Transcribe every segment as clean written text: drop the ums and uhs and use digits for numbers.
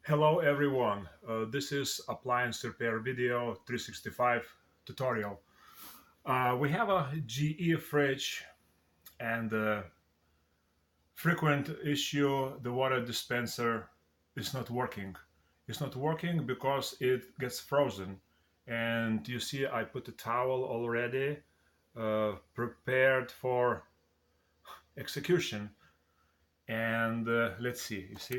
Hello everyone, this is appliance repair video 365 tutorial. We have a GE fridge and frequent issue, the water dispenser is not working. It's not working because it gets frozen. And you see I put a towel already prepared for execution. And let's see, you see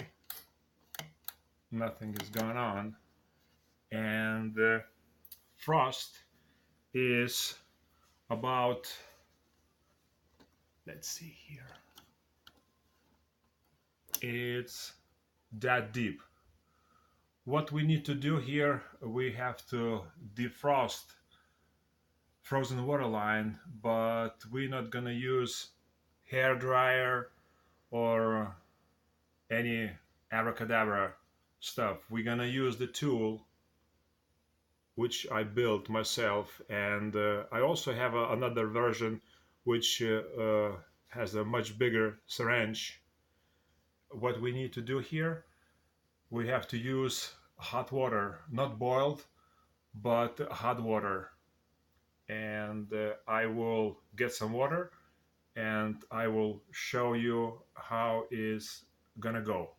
nothing is going on. And frost is about, let's see here, it's that deep. What we need to do here, we have to defrost frozen water line, but we're not gonna use hair dryer or any abracadabra stuff. We're gonna use the tool which I built myself, and I also have another version which has a much bigger syringe. What we need to do here, we have to use hot water, not boiled, but hot water. And I will get some water and I will show you how it's gonna go.